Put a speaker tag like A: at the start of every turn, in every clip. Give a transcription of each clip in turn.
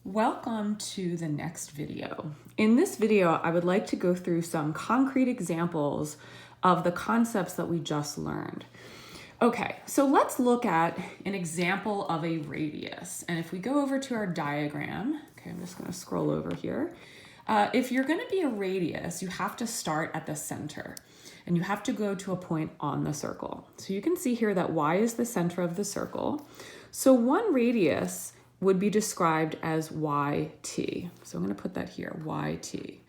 A: Welcome to the next video. In this video, I would like to go through some concrete examples of the concepts that we just learned. Okay, so let's look at an example of a radius. And if we go over to our diagram, okay, I'm just gonna scroll over here. If you're gonna be a radius, you have to start at the center and you have to go to a point on the circle. So you can see here that Y is the center of the circle. So one radius would be described as YT. So I'm going to put that here, YT.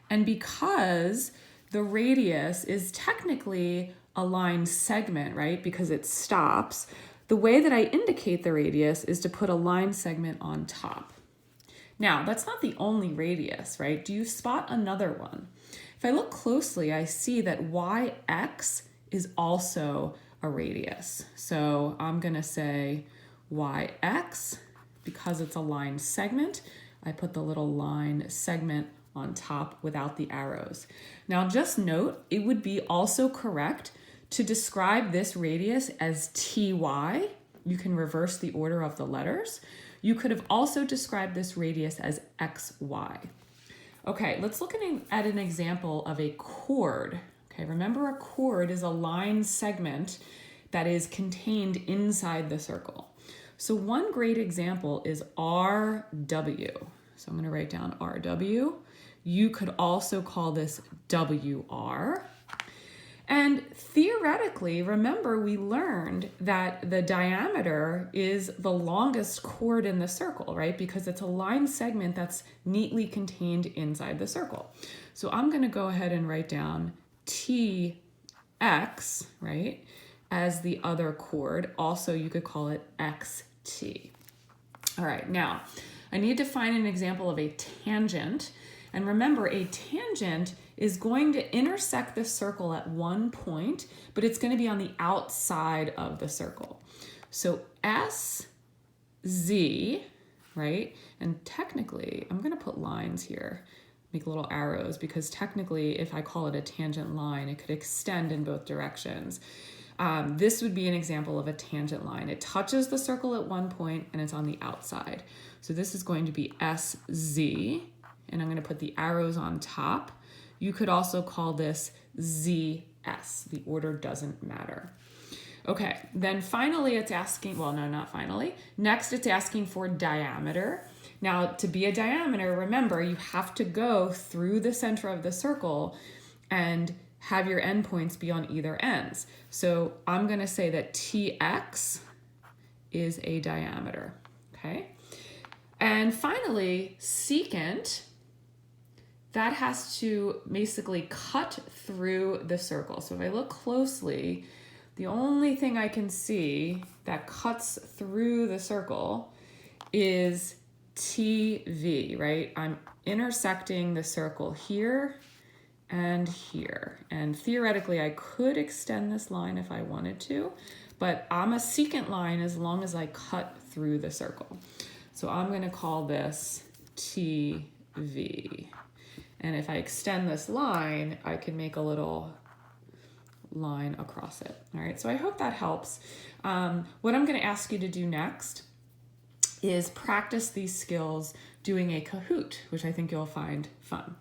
A: And because the radius is technically a line segment, right, because it stops, the way that I indicate the radius is to put a line segment on top. Now, that's not the only radius, right? Do you spot another one? If I look closely, I see that YX is also a radius. So I'm going to say YX. Because it's a line segment, I put the little line segment on top without the arrows. Now just note, it would be also correct to describe this radius as TY. You can reverse the order of the letters. You could have also described this radius as XY. Okay, let's look at an example of a chord. Okay, remember a chord is a line segment that is contained inside the circle. So one great example is RW. So I'm going to write down RW. You could also call this WR. And theoretically, remember we learned that the diameter is the longest chord in the circle, right? Because it's a line segment that's neatly contained inside the circle. So I'm going to go ahead and write down TX, right, as the other chord. Also, you could call it XT. All right, now I need to find an example of a tangent. And remember, a tangent is going to intersect the circle at one point, but it's going to be on the outside of the circle. So SZ, right? And technically, I'm going to put lines here, make little arrows, because technically, if I call it a tangent line, it could extend in both directions. This would be an example of a tangent line. It touches the circle at one point and it's on the outside. So this is going to be SZ, and I'm going to put the arrows on top. You could also call this ZS. The order doesn't matter. Okay, then finally it's asking, well, no, not finally. Next it's asking for diameter. Now to be a diameter, remember you have to go through the center of the circle and have your endpoints be on either ends. So I'm going to say that TX is a diameter, okay? And finally, secant, that has to basically cut through the circle. So if I look closely, the only thing I can see that cuts through the circle is TV, right? I'm intersecting the circle here and here. And theoretically, I could extend this line if I wanted to, but I'm a secant line as long as I cut through the circle. So I'm going to call this TV. And if I extend this line, I can make a little line across it. All right, so I hope that helps. What I'm going to ask you to do next is practice these skills doing a Kahoot, which I think you'll find fun.